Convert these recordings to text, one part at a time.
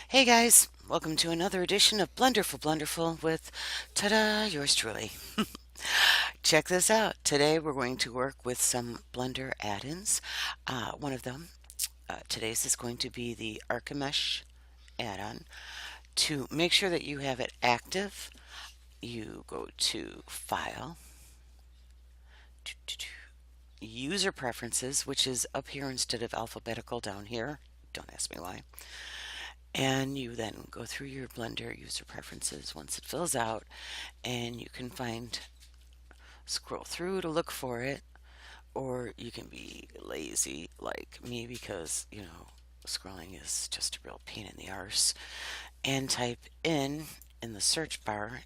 Hey guys, welcome to another edition of Blunderful Blunderful with ta-da, yours truly. Check this out. Today we're going to work with some Blender add-ins. One of them, today's is going to be the Archimesh add-on. To make sure that you have it active, you go to File, User Preferences, which is up here instead of alphabetical down here. Don't ask me why. And you then go through your Blender user preferences once it fills out, and you can scroll through to look for it, or you can be lazy like me because, scrolling is just a real pain in the arse, and type in the search bar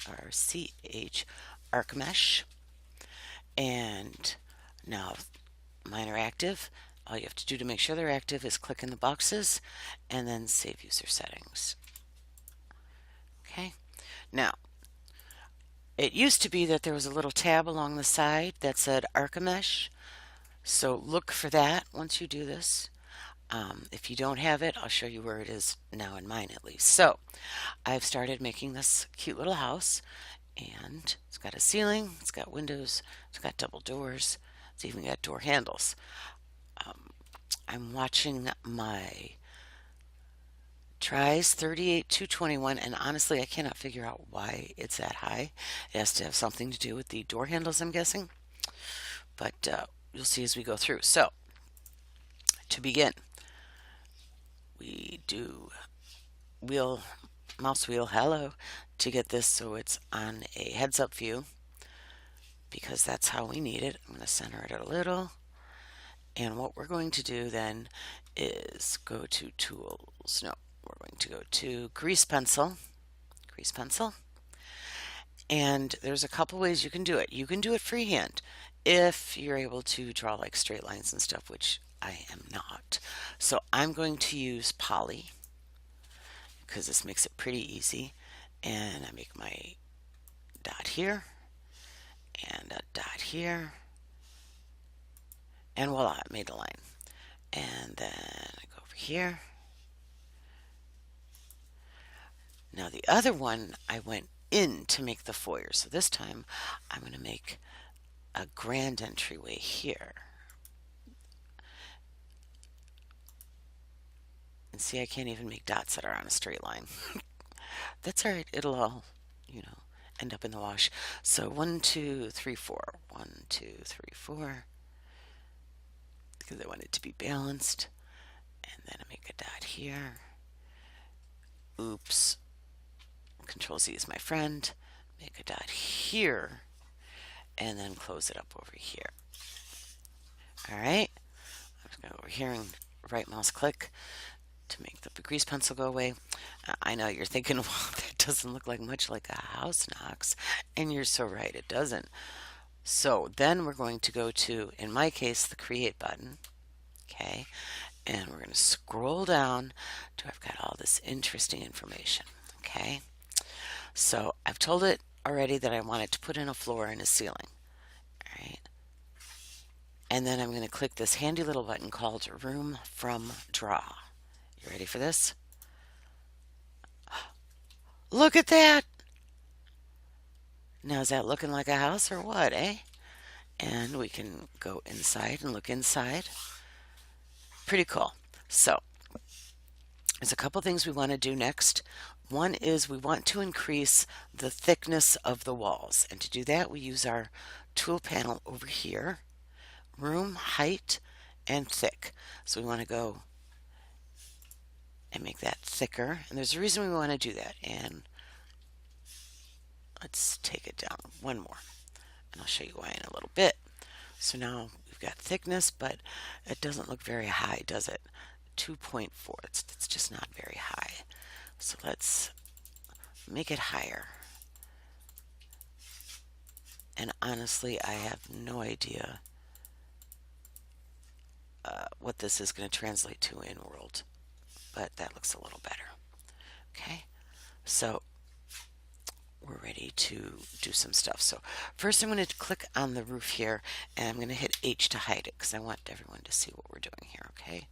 ARCH Archimesh. And now mine are active. All you have to do to make sure they're active is click in the boxes and then save user settings. Okay, now it used to be that there was a little tab along the side that said Archimesh, so look for that once you do this. If you don't have it, I'll show you where it is now in mine at least. So I've started making this cute little house, and it's got a ceiling, it's got windows, it's got double doors, it's even got door handles. I'm watching my tries 38221, and honestly I cannot figure out why it's that high. It has to have something to do with the door handles, I'm guessing, but you'll see as we go through. So to begin, we do mouse wheel hello to get this so it's on a heads up view, because that's how we need it. I'm going to center it a little. And what we're going to do then is go to tools. No, we're going to go to grease pencil. And there's a couple ways you can do it. You can do it freehand if you're able to draw like straight lines and stuff, which I am not. So I'm going to use poly because this makes it pretty easy. And I make my dot here and a dot here. And voila, it made a line. And then I go over here. Now the other one, I went in to make the foyer. So this time I'm going to make a grand entryway here. And see, I can't even make dots that are on a straight line. That's all right. It'll all, end up in the wash. So 1, 2, 3, 4. 1, 2, 3, 4. Because I want it to be balanced. And then I make a dot here. Oops. Control Z is my friend. Make a dot here. And then close it up over here. Alright. I'm just going to go over here and right mouse click to make the grease pencil go away. I know you're thinking, well, that doesn't look like much like a house Knox. And you're so right, it doesn't. So then we're going to go to, in my case, the create button. Okay. And we're going to scroll down to I've got all this interesting information. Okay. So I've told it already that I want it to put in a floor and a ceiling. All right. And then I'm going to click this handy little button called Room from Draw. You ready for this? Look at that! Now is that looking like a house or what, eh? And we can go inside and look inside. Pretty cool. So there's a couple things we want to do next. One is we want to increase the thickness of the walls, and to do that we use our tool panel over here, room, height, and thick. So we want to go and make that thicker, and there's a reason we want to do that, and let's take it down one more and I'll show you why in a little bit. So now we've got thickness, but it doesn't look very high, does it? 2.4, it's just not very high. So let's make it higher. And honestly, I have no idea what this is going to translate to in world, but that looks a little better. Okay, so we're ready to do some stuff. So first I'm going to click on the roof here, and I'm going to hit H to hide it because I want everyone to see what we're doing here. Okay,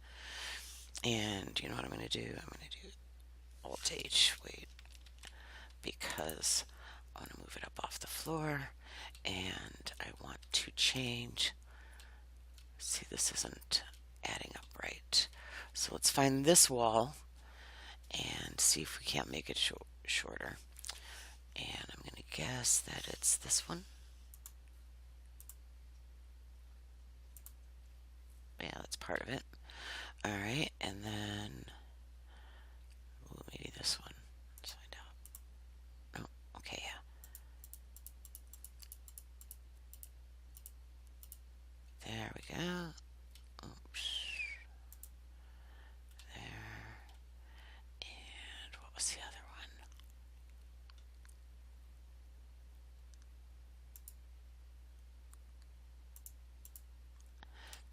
and you know what I'm going to do? I'm going to do Alt H, wait, because I want to move it up off the floor, and I want to change. See, this isn't adding up right. So let's find this wall and see if we can't make it shorter. And I'm going to guess that it's this one. Yeah, that's part of it. All right, and then maybe this one. Let's find out. Oh, okay, yeah. There we go. Oops. There. And what was the other one?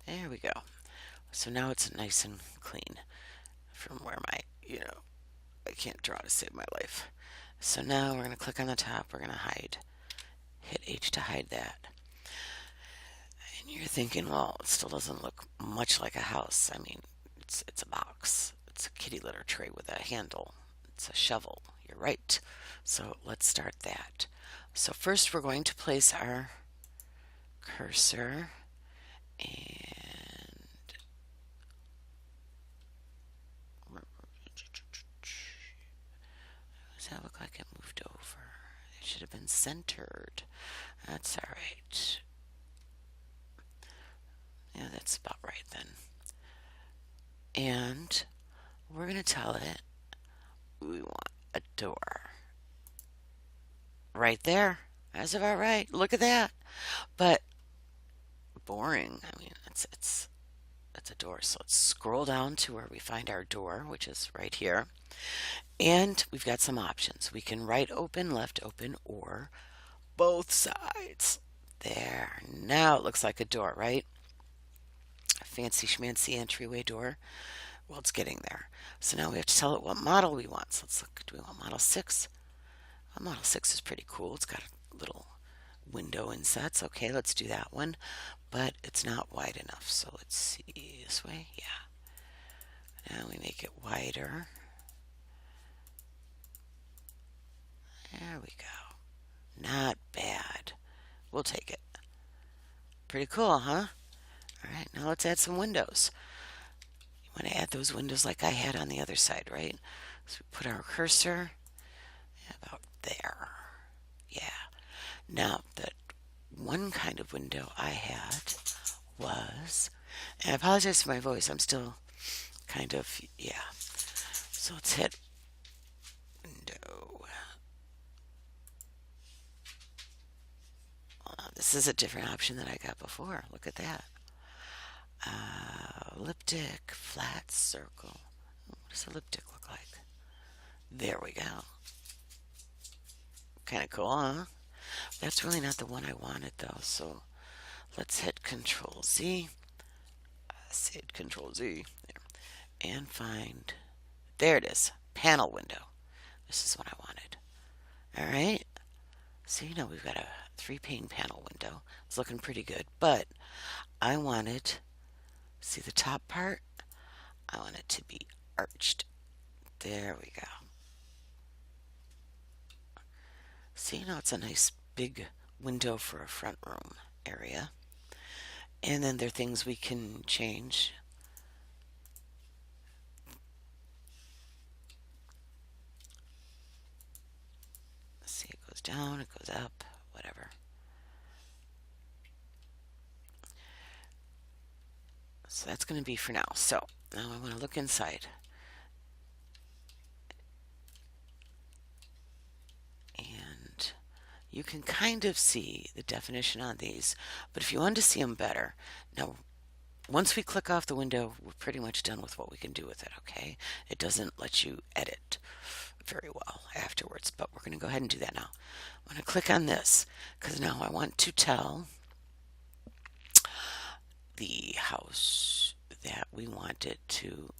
There we go. So now it's nice and clean from where I can't draw to save my life. So now we're going to click on the top. We're going to hide. Hit H to hide that. And you're thinking, well, it still doesn't look much like a house. I mean, it's a box. It's a kitty litter tray with a handle. It's a shovel. You're right. So let's start that. So first we're going to place our cursor, and does that look like it moved over? It should have been centered. That's all right. Yeah, that's about right then. And we're going to tell it we want a door. Right there. That's about right. Look at that. But boring. I mean, it's a door. So let's scroll down to where we find our door, which is right here. And we've got some options. We can right open, left open, or both sides. There. Now it looks like a door, right? A fancy schmancy entryway door. Well, it's getting there. So now we have to tell it what model we want. So let's look. Do we want model 6? Well, model 6 is pretty cool. It's got a little window insets. Okay, let's do that one. But it's not wide enough. So let's see this way. Yeah. Now we make it wider. There we go. Not bad. We'll take it. Pretty cool, huh? All right, now let's add some windows. You want to add those windows like I had on the other side, right? So we put our cursor about there. Yeah. Now, that one kind of window I had was, and I apologize for my voice, I'm still kind of, yeah. So let's hit window. This is a different option than I got before. Look at that. Elliptic, flat, circle. What does elliptic look like? There we go. Kind of cool, huh? That's really not the one I wanted, though. So let's hit Control Z. Hit Control Z. There. And find. There it is. Panel window. This is what I wanted. All right. So you know we've got a 3-pane panel window. It's looking pretty good, but I wanted, see the top part? I want it to be arched. There we go. See, now it's a nice big window for a front room area. And then there are things we can change. Let's see, it goes down, it goes up, whatever. So that's going to be for now. So now I want to look inside. And you can kind of see the definition on these, but if you want to see them better, now once we click off the window, we're pretty much done with what we can do with it, okay? It doesn't let you edit very well afterwards, but we're going to go ahead and do that now. I'm going to click on this because now I want to tell the house that we want it to,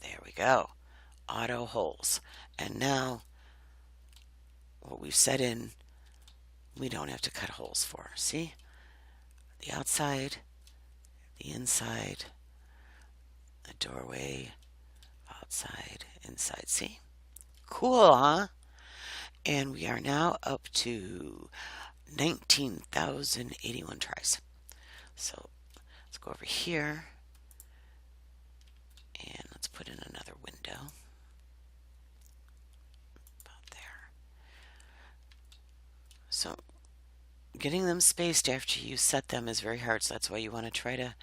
there we go, auto holes. And now what we've set in, we don't have to cut holes for. See? The outside, the inside, the doorway, outside, inside. See? Cool, huh? And we are now up to 19,081 tries. So let's go over here and let's put in another window. About there. So getting them spaced after you set them is very hard, so that's why you want to try to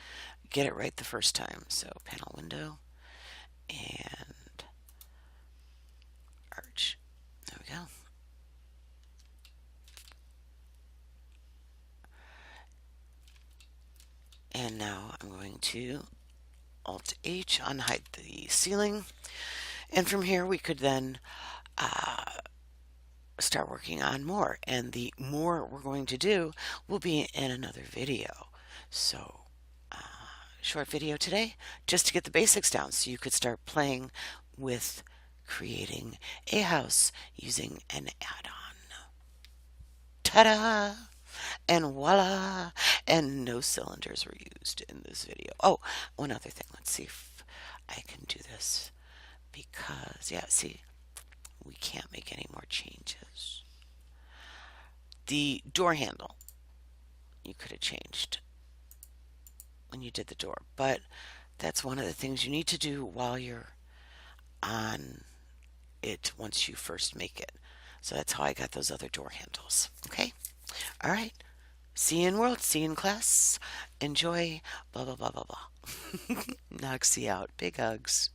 get it right the first time. So panel window and arch. There we go. And now I'm going to Alt H unhide the ceiling. And from here we could then start working on more. And the more we're going to do will be in another video. So short video today just to get the basics down so you could start playing with creating a house using an add-on. Ta-da! And voila! And no cylinders were used in this video. Oh, one other thing. Let's see if I can do this. Because, yeah, see, we can't make any more changes. The door handle, you could have changed when you did the door. But that's one of the things you need to do while you're on it once you first make it. So that's how I got those other door handles. Okay? All right. See you in world. See you in class. Enjoy. Blah, blah, blah, blah, blah. Noxie out. Big hugs.